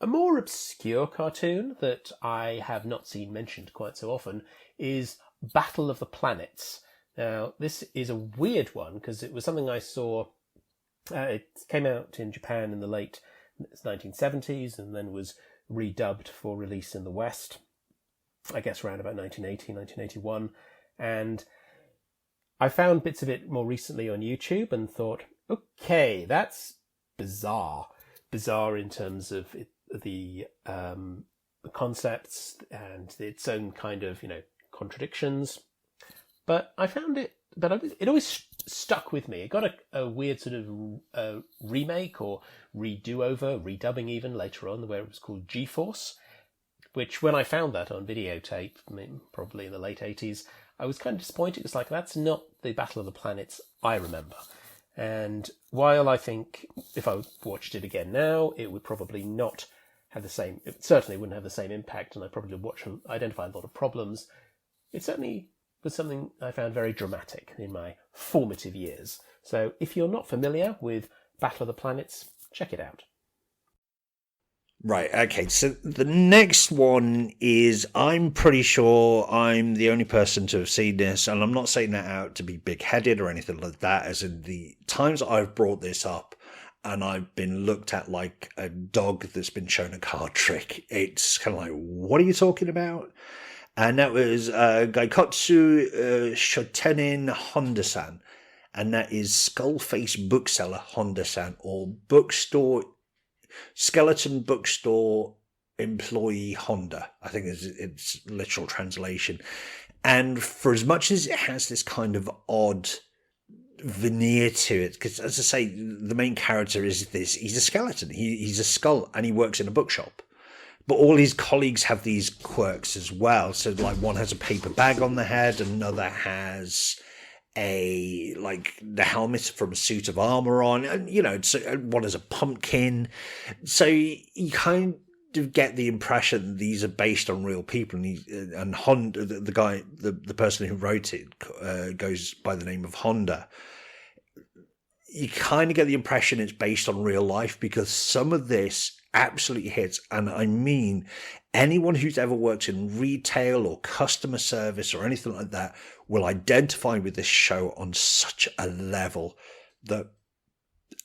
A more obscure cartoon that I have not seen mentioned quite so often is Battle of the Planets. Now, this is a weird one because it was something I saw. It came out in Japan in the late 1970s and then was redubbed for release in the West, I guess around about 1980, 1981. And I found bits of it more recently on YouTube and thought, okay, that's bizarre. Bizarre in terms of the concepts and its own kind of, contradictions. But I found it, it always stuck with me. It got a weird sort of remake or redo-over, redubbing even later on, where it was called G-Force, which when I found that on videotape, probably in the late 80s, I was kind of disappointed. It's like, that's not the Battle of the Planets I remember. And while I think if I watched it again now, it would probably not have the same, it certainly wouldn't have the same impact, and I probably would identify a lot of problems. It certainly was something I found very dramatic in my formative years. So if you're not familiar with Battle of the Planets, check it out. Right, okay, so the next one is, I'm pretty sure I'm the only person to have seen this, and I'm not saying that out to be big-headed or anything like that, as in the times I've brought this up and I've been looked at like a dog that's been shown a card trick. It's kind of like, what are you talking about? And that was Gaikotsu Shotenin Honda-san, and that is Skullface Bookseller Honda-san, or bookstore skeleton bookstore employee Honda, I think is its literal translation. And for as much as it has this kind of odd veneer to it, because as I say, the main character is he's a skeleton, he's a skull, and he works in a bookshop. But all his colleagues have these quirks as well. So like one has a paper bag on the head, another has the helmet from a suit of armor on, and so one has a pumpkin. So you kind of get the impression that these are based on real people, and Honda, the guy, the person who wrote it, goes by the name of Honda. You kind of get the impression it's based on real life, because some of this absolutely hits. And I mean, anyone who's ever worked in retail or customer service or anything like that will identify with this show on such a level that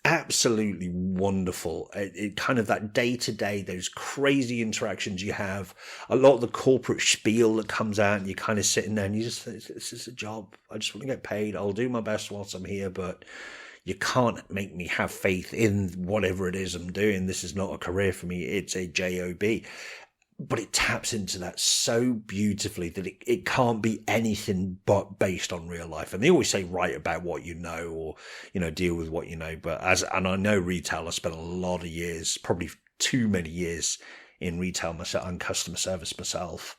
absolutely wonderful. It kind of that day to day, those crazy interactions you have, a lot of the corporate spiel that comes out, and you're kind of sitting there and you just think, this is a job. I just want to get paid. I'll do my best whilst I'm here, but you can't make me have faith in whatever it is I'm doing. This is not a career for me. It's a job. But it taps into that so beautifully that it can't be anything but based on real life. And they always say write about what you know, or, deal with what you know. But and I know retail, I spent a lot of years, probably too many years in retail myself and customer service myself.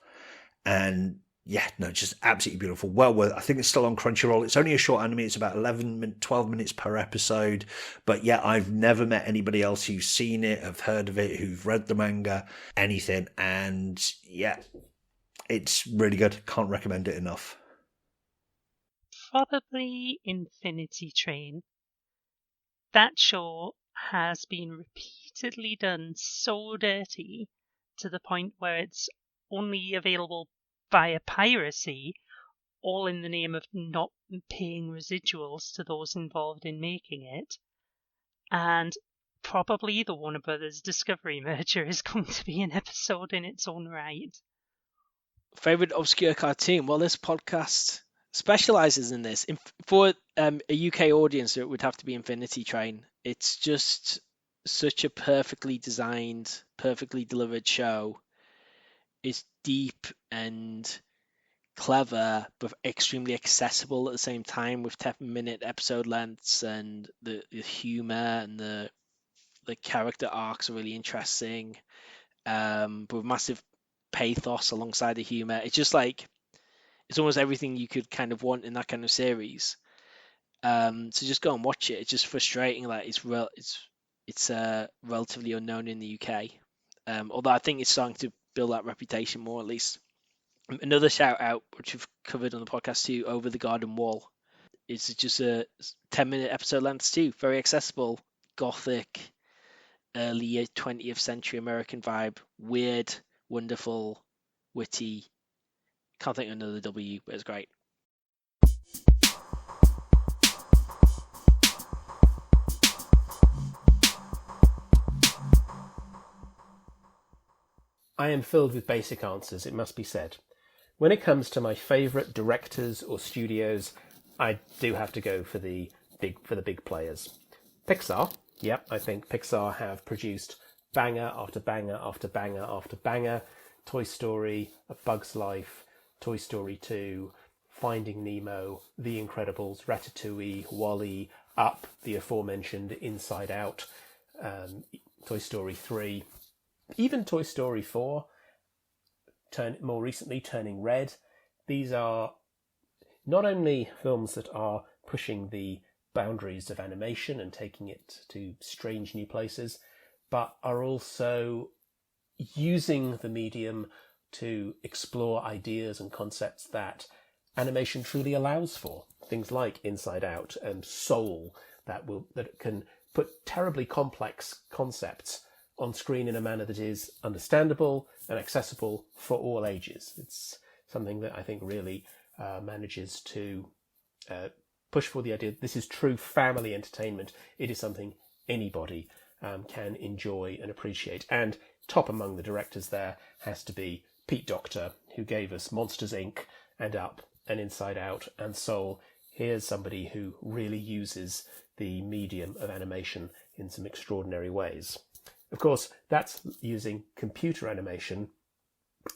And yeah, no, just absolutely beautiful. Well worth. I think it's still on Crunchyroll. It's only a short anime. It's about 12 minutes per episode. But yeah, I've never met anybody else who's seen it, have heard of it, who've read the manga, anything. And yeah, it's really good. Can't recommend it enough. Probably Infinity Train. That show has been repeatedly done so dirty to the point where it's only available via piracy, all in the name of not paying residuals to those involved in making it. And probably the Warner Brothers Discovery merger is going to be an episode in its own right. Favorite obscure cartoon? Well, this podcast specializes in this. For a UK audience, it would have to be Infinity Train. It's just such a perfectly designed, perfectly delivered show. It's deep and clever, but extremely accessible at the same time, with 10-minute episode lengths, and the humor and the character arcs are really interesting, but with massive pathos alongside the humor. It's just like, it's almost everything you could kind of want in that kind of series. So just go and watch it. It's just frustrating that it's relatively unknown in the UK, although I think it's starting to build that reputation more, at least. Another shout out, which we've covered on the podcast too, Over the Garden Wall. It's just a 10-minute episode length too, very accessible, gothic, earlier 20th century American vibe. Weird, wonderful, witty. Can't think of another W, but it's great. I am filled with basic answers, it must be said. When it comes to my favourite directors or studios, I do have to go for the big players. Pixar, yep, I think Pixar have produced banger after banger after banger after banger. Toy Story, A Bug's Life, Toy Story 2, Finding Nemo, The Incredibles, Ratatouille, WALL-E, Up, the aforementioned Inside Out, Toy Story 3, even Toy Story 4, more recently Turning Red. These are not only films that are pushing the boundaries of animation and taking it to strange new places, but are also using the medium to explore ideas and concepts that animation truly allows for. Things like Inside Out and Soul that can put terribly complex concepts on screen in a manner that is understandable and accessible for all ages. It's something that I think really manages to push for the idea that this is true family entertainment. It is something anybody can enjoy and appreciate. And top among the directors there has to be Pete Docter, who gave us Monsters, Inc. and Up and Inside Out and Soul. Here's somebody who really uses the medium of animation in some extraordinary ways. Of course, that's using computer animation,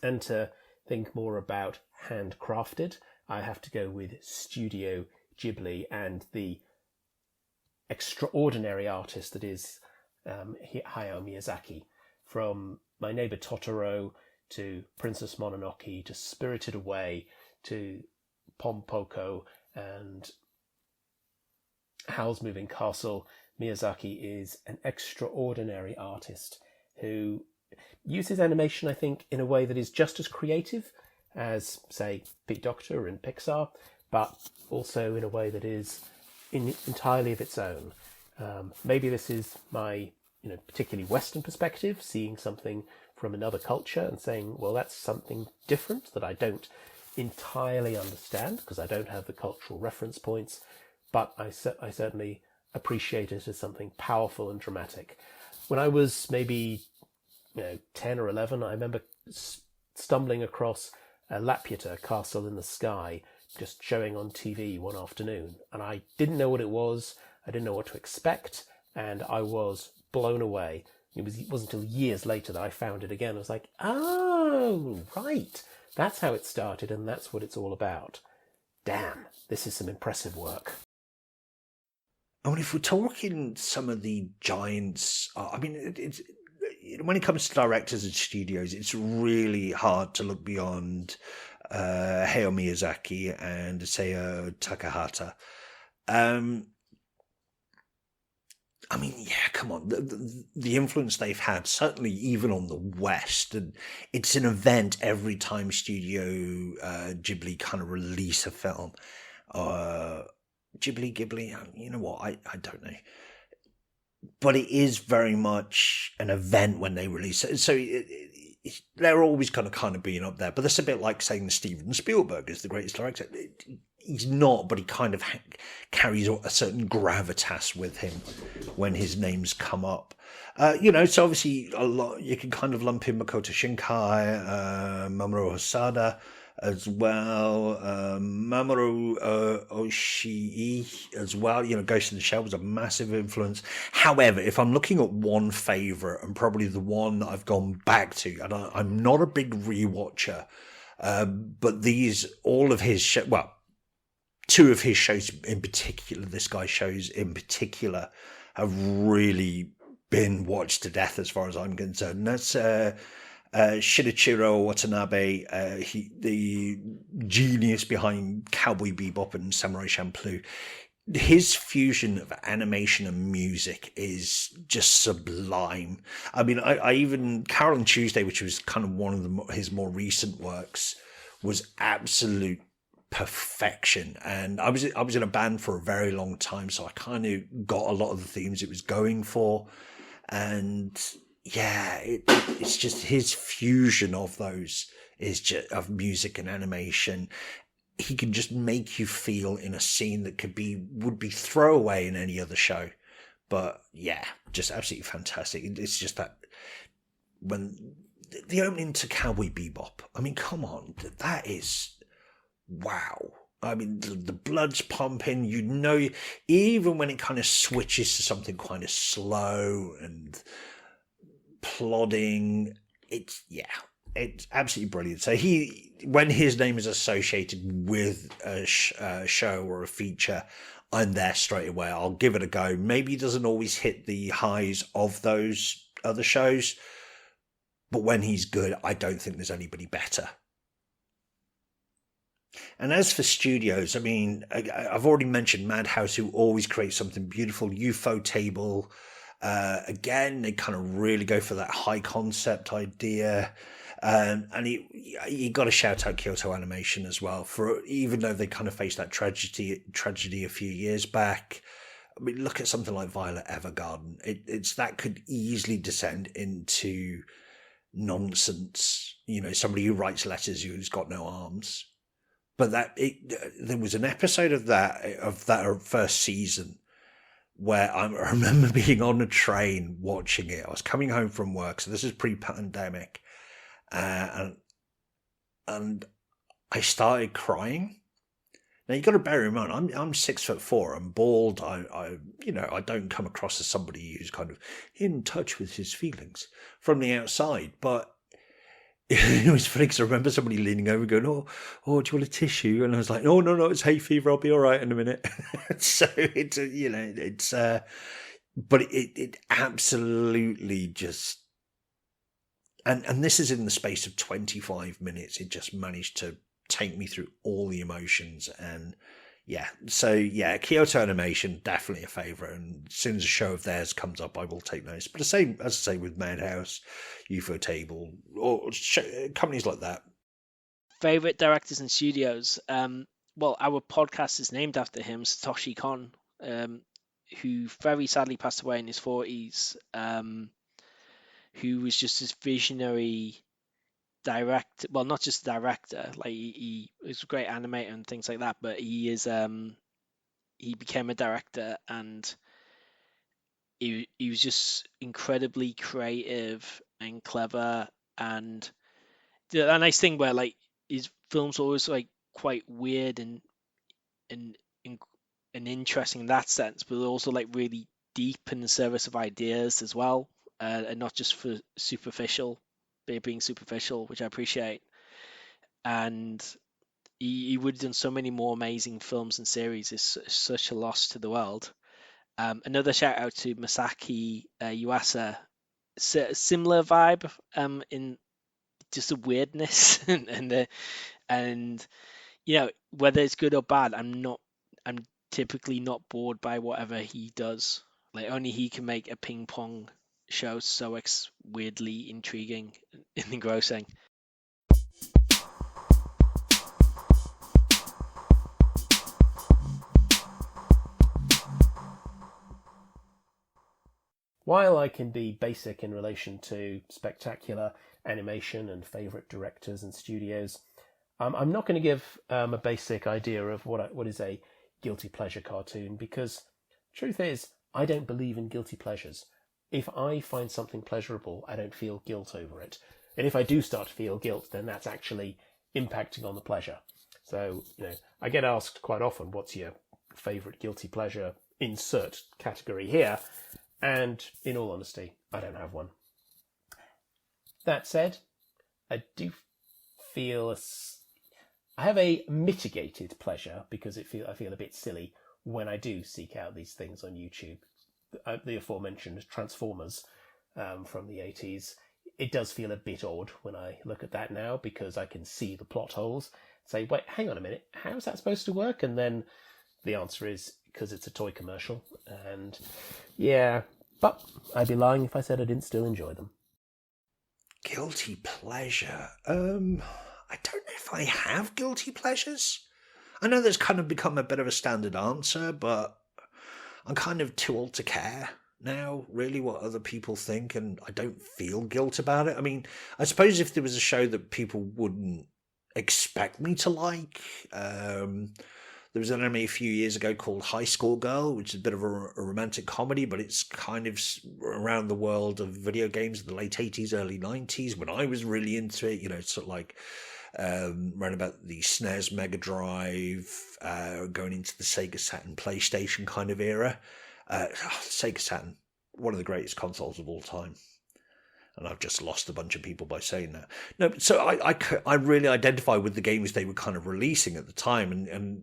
and to think more about handcrafted, I have to go with Studio Ghibli and the extraordinary artist that is Hayao Miyazaki. From My Neighbor Totoro to Princess Mononoke to Spirited Away to Pompoko and Howl's Moving Castle, Miyazaki is an extraordinary artist who uses animation, I think, in a way that is just as creative as, say, Pete Docter and Pixar, but also in a way that is entirely of its own. Maybe this is my, particularly Western perspective, seeing something from another culture and saying, well, that's something different that I don't entirely understand because I don't have the cultural reference points, but I certainly appreciate it as something powerful and dramatic. When I was maybe 10 or 11, I remember stumbling across a Laputa, Castle in the Sky, just showing on TV one afternoon, and I didn't know what it was, I didn't know what to expect, and I was blown away. It wasn't until years later that I found it again. I was like, oh, right, that's how it started, and that's what it's all about. Damn, this is some impressive work. I mean, if we're talking some of the giants, it's when it comes to directors and studios, it's really hard to look beyond Hayao Miyazaki and Isao Takahata. Come on, the influence they've had, certainly even on the West, and it's an event every time Studio Ghibli kind of release a film. Ghibli, you know what, I don't know. But it is very much an event when they release it. So they're always kind of being up there. But that's a bit like saying Steven Spielberg is the greatest director. He's not, but he kind of carries a certain gravitas with him when his names come up. So obviously a lot you can kind of lump in Makoto Shinkai, Mamoru Hosoda as well, Mamoru Oshii as well. Ghost in the Shell was a massive influence. However, if I'm looking at one favourite, and probably the one that I've gone back to, and I'm not a big rewatcher, but all of his two of his shows in particular, this guy's shows in particular, have really been watched to death as far as I'm concerned. And that's Shinichiro Watanabe, the genius behind Cowboy Bebop and Samurai Champloo. His fusion of animation and music is just sublime. I mean, I even Carol and Tuesday, which was kind of one of his more recent works, was absolute perfection. And I was in a band for a very long time, so I kind of got a lot of the themes it was going for. And yeah, it's just his fusion of those is just of music and animation. He can just make you feel in a scene that would be throwaway in any other show. But yeah, just absolutely fantastic. It's just that when the opening to Cowboy Bebop, I mean, come on, that is wow. I mean, the blood's pumping, even when it kind of switches to something kind of slow and plodding, it's absolutely brilliant. So when his name is associated with a show or a feature, I'm there straight away. I'll give it a go. Maybe he doesn't always hit the highs of those other shows, but when he's good, I don't think there's anybody better. And as for studios, I mean, I've already mentioned Madhouse, who always creates something beautiful. UFO Table, again, they kind of really go for that high concept idea. And you got to shout out Kyoto Animation as well, for even though they kind of faced that tragedy a few years back. I mean, look at something like Violet Evergarden. It's that could easily descend into nonsense. Somebody who writes letters who's got no arms. But there was an episode of that first season where I remember being on a train watching it. I was coming home from work, so this is pre-pandemic, and I started crying. Now you got to bear in mind, I'm 6'4", I'm bald. I don't come across as somebody who's kind of in touch with his feelings from the outside, but. It was funny because I remember somebody leaning over going, oh, do you want a tissue? And I was like, no, it's hay fever. I'll be all right in a minute. So but it absolutely just, and this is in the space of 25 minutes. It just managed to take me through all the emotions. And yeah, so yeah, Kyoto Animation, definitely a favourite. And as soon as a show of theirs comes up, I will take notice. But the same, as I say, with Madhouse, UFO Table, or companies like that. Favourite directors and studios? Well, our podcast is named after him, Satoshi Kon, who very sadly passed away in his 40s, who was just this visionary director. Well, not just director, like he was a great animator and things like that, but he became a director, and he was just incredibly creative and clever. And the nice thing where like his films are always like quite weird and interesting in that sense, but also like really deep in the service of ideas as well, and not just for being superficial, which I appreciate. And he would have done so many more amazing films and series. It's such a loss to the world. Another shout out to Masaki Yuasa. Similar vibe in just the weirdness and whether it's good or bad, I'm typically not bored by whatever he does. Like only he can make a ping pong show so weirdly intriguing and engrossing. While I can be basic in relation to spectacular animation and favourite directors and studios, I'm not going to give a basic idea of what is a guilty pleasure cartoon, because truth is, I don't believe in guilty pleasures. If I find something pleasurable, I don't feel guilt over it. And if I do start to feel guilt, then that's actually impacting on the pleasure. So, I get asked quite often, what's your favourite guilty pleasure? Insert category here. And in all honesty, I don't have one. That said, I do feel I have a mitigated pleasure, because I feel a bit silly when I do seek out these things on YouTube. The aforementioned Transformers from the 80s. It does feel a bit odd when I look at that now, because I can see the plot holes. Say, wait, hang on a minute, how's that supposed to work? And then the answer is because it's a toy commercial. And yeah, but I'd be lying if I said I didn't still enjoy them. Guilty pleasure? I don't know if I have guilty pleasures. I know that's kind of become a bit of a standard answer, but I'm kind of too old to care now, really, what other people think, and I don't feel guilt about it. I mean, I suppose if there was a show that people wouldn't expect me to like, there was an anime a few years ago called High School Girl, which is a bit of a romantic comedy, but it's kind of around the world of video games in the late 80s, early 90s, when I was really into it, sort of like around about the SNES, Mega Drive, going into the Sega Saturn, PlayStation kind of era. Sega Saturn, one of the greatest consoles of all time. And I've just lost a bunch of people by saying that. No, so I really identify with the games they were kind of releasing at the time, and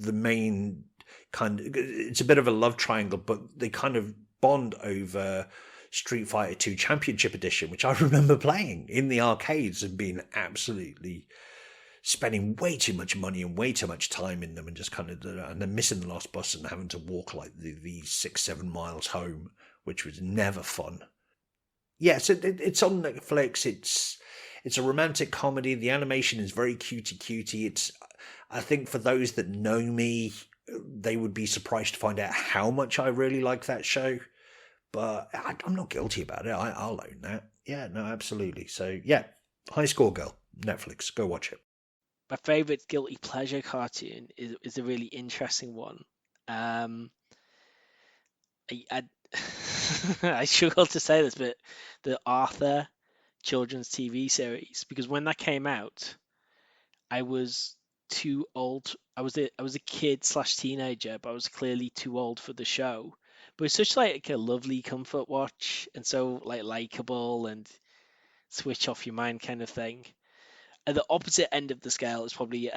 the main kind of, it's a bit of a love triangle, but they kind of bond over Street Fighter 2 Championship Edition, which I remember playing in the arcades and being absolutely spending way too much money and way too much time in them, and just kind of, and then missing the last bus and having to walk like the 6-7 miles home, which was never fun. Yes, it's on Netflix. It's a romantic comedy. The animation is very cutie. I think for those that know me, they would be surprised to find out how much I really like that show. But I'm not guilty about it. I'll own that. Yeah, no, absolutely. So yeah, High School Girl, Netflix. Go watch it. My favourite guilty pleasure cartoon is a really interesting one. I struggle to say this, but the Arthur children's TV series, because when that came out, I was too old. I was a kid / teenager, but I was clearly too old for the show. But it's such like a lovely comfort watch, and so like likable and switch off your mind kind of thing. At the opposite end of the scale is probably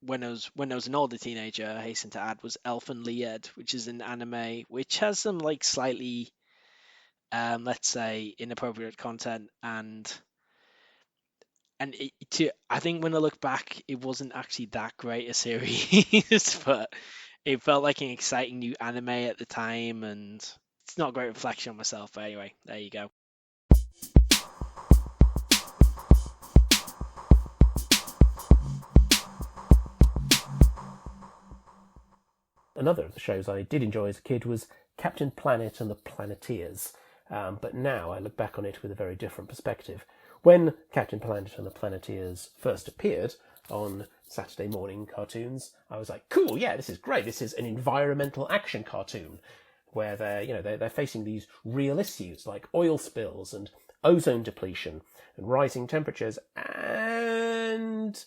when I was an older teenager, I hasten to add, was Elfen, which is an anime which has some like slightly, let's say, inappropriate content, and I think when I look back, it wasn't actually that great a series, but it felt like an exciting new anime at the time, and it's not a great reflection on myself. But anyway, there you go. Another of the shows I did enjoy as a kid was Captain Planet and the Planeteers, but now I look back on it with a very different perspective. When Captain Planet and the Planeteers first appeared on Saturday morning cartoons, I was like, cool, yeah, this is great. This is an environmental action cartoon where they're facing these real issues like oil spills and ozone depletion and rising temperatures, and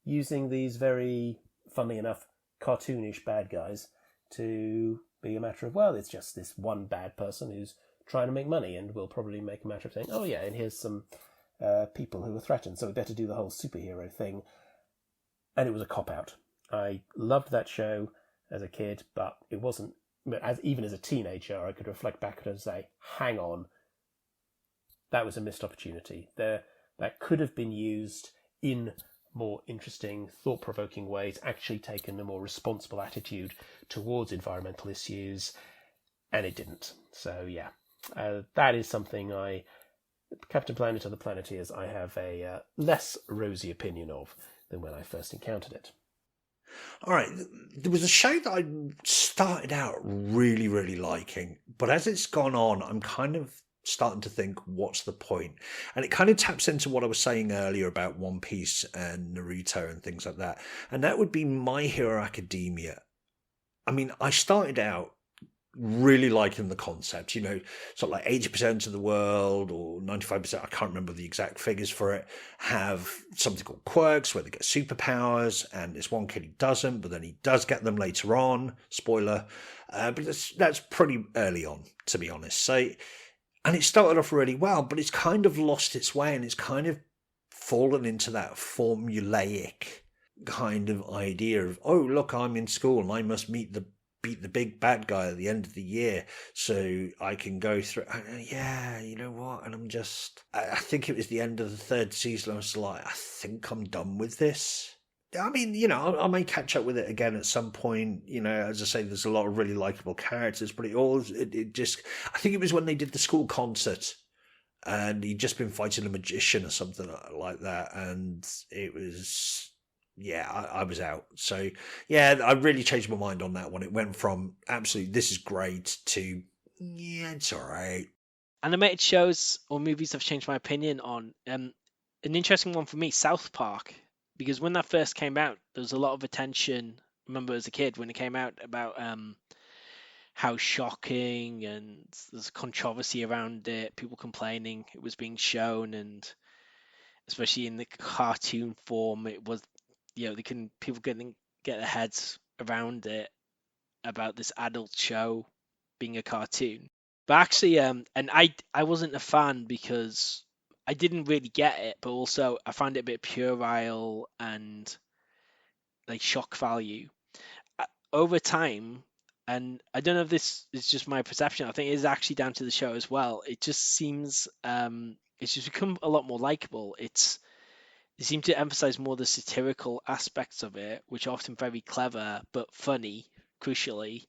using these very, funnily enough, cartoonish bad guys to be a matter of, well, it's just this one bad person who's trying to make money, and we'll probably make a matter of saying, oh yeah, and here's some people who are threatened, so we better do the whole superhero thing. And it was a cop-out. I loved that show as a kid, but it wasn't, even as a teenager, I could reflect back at it and say, hang on, that was a missed opportunity. That could have been used in more interesting, thought-provoking ways, actually taken a more responsible attitude towards environmental issues, and it didn't. So yeah, that is something Captain Planet and the Planeteers, I have a less rosy opinion of than when I first encountered it. All right, there was a show that I started out really, really liking, but as it's gone on, I'm kind of starting to think, what's the point? And it kind of taps into what I was saying earlier about One Piece and Naruto and things like that. And that would be My Hero Academia. I mean, I started out really liking the concept, sort of like 80% of the world or 95%, I can't remember the exact figures for it, have something called quirks where they get superpowers, and this one kid, he doesn't, but then he does get them later on. Spoiler. But that's pretty early on, to be honest. So, and it started off really well, but it's kind of lost its way, and it's kind of fallen into that formulaic kind of idea of, oh, look, I'm in school and I must beat the big bad guy at the end of the year so I can go through. Yeah, you know what? And I think it was the end of the third season. I was like, I think I'm done with this. I mean, I may catch up with it again at some point. As I say, there's a lot of really likable characters, but it just, I think it was when they did the school concert and he'd just been fighting a magician or something like that. And it was, yeah, I was out. So yeah, I really changed my mind on that one. It went from absolutely, this is great, to Yeah, it's all right. Animated shows or movies have changed my opinion on. An interesting one for me, South Park, because when that first came out, there was a lot of attention. I remember as a kid when it came out about how shocking, and there's controversy around it, people complaining it was being shown, and especially in the cartoon form, it was, people getting get their heads around it about this adult show being a cartoon. But actually, and I wasn't a fan because I didn't really get it, but also I found it a bit puerile and like shock value. Over time, and I don't know if this is just my perception, I think it is actually down to the show as well. It just seems it's just become a lot more likable. They seem to emphasize more the satirical aspects of it, which are often very clever but funny, crucially,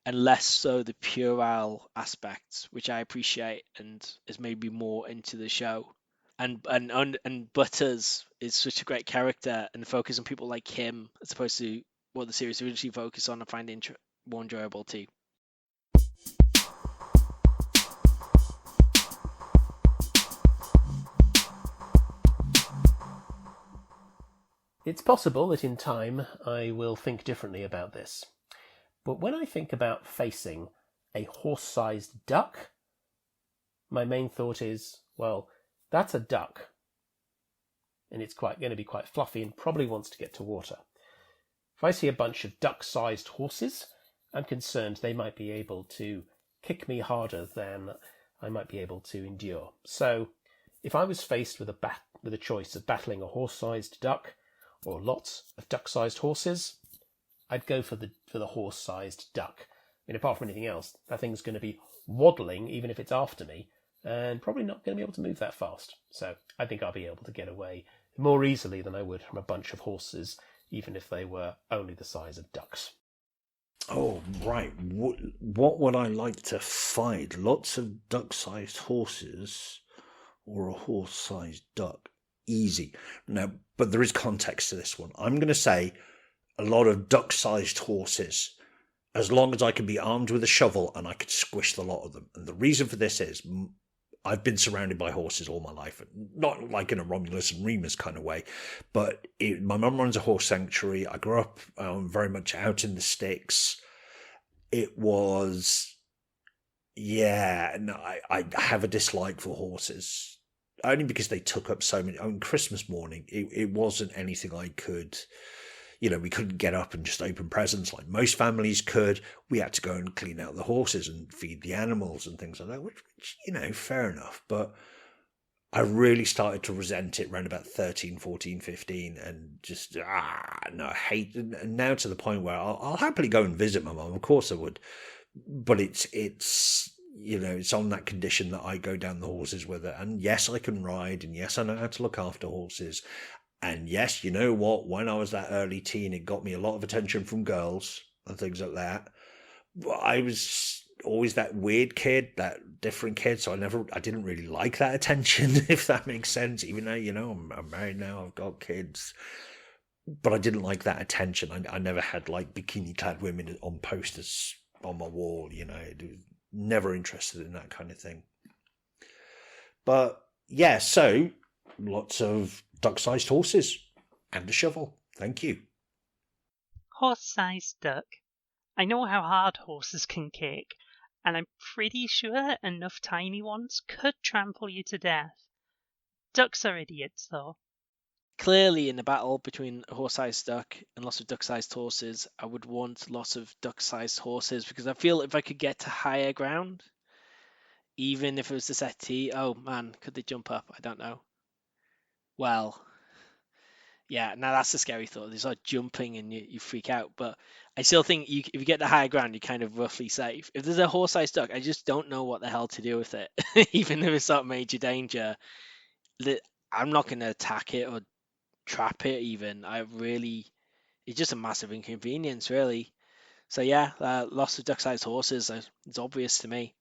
and less so the puerile aspects, which I appreciate and is maybe more into the show. And Butters is such a great character, and focus on people like him as opposed to what the series originally focused on, I find more enjoyable too. It's possible that in time I will think differently about this. But when I think about facing a horse-sized duck, my main thought is, well, that's a duck. And it's going to be quite fluffy and probably wants to get to water. If I see a bunch of duck-sized horses, I'm concerned they might be able to kick me harder than I might be able to endure. So if I was faced with a choice of battling a horse-sized duck or lots of duck-sized horses, I'd go for the horse-sized duck. I mean, apart from anything else, that thing's going to be waddling even if it's after me, and probably not going to be able to move that fast. So I think I'll be able to get away more easily than I would from a bunch of horses, even if they were only the size of ducks. Oh, right. What would I like to fight? Lots of duck-sized horses or a horse-sized duck? Easy. Now, but there is context to this one. I'm going to say a lot of duck-sized horses, as long as I can be armed with a shovel and I could squish the lot of them. And the reason for this is I've been surrounded by horses all my life, not like in a Romulus and Remus kind of way, but my mum runs a horse sanctuary. I grew up very much out in the sticks. It was, I have a dislike for horses, only because they took up so many. On Christmas morning, it wasn't anything I could. We couldn't get up and just open presents like most families could. We had to go and clean out the horses and feed the animals and things like that, which fair enough. But I really started to resent it around about 13, 14, 15 and just, I hate it. And now to the point where I'll happily go and visit my mum. Of course I would. But it's on that condition that I go down the horses with her. And yes, I can ride. And yes, I know how to look after horses. And yes, you know what? When I was that early teen, it got me a lot of attention from girls and things like that. But I was always that weird kid, that different kid. So I didn't really like that attention, if that makes sense. Even though, I'm married now, I've got kids. But I didn't like that attention. I never had like bikini clad women on posters on my wall, never interested in that kind of thing. But yeah, so lots of duck-sized horses and a shovel. Thank you. Horse-sized duck. I know how hard horses can kick, and I'm pretty sure enough tiny ones could trample you to death. Ducks are idiots, though. Clearly, in a battle between a horse-sized duck and lots of duck-sized horses, I would want lots of duck-sized horses, because I feel if I could get to higher ground, even if it was the settee, oh man, could they jump up? I don't know. Well, yeah, now that's a scary thought. There's like jumping and you freak out. But I still think if you get the higher ground, you're kind of roughly safe. If there's a horse-sized duck, I just don't know what the hell to do with it. Even if it's not major danger, I'm not going to attack it or trap it even. It's just a massive inconvenience, really. So yeah, lots of duck-sized horses. It's obvious to me.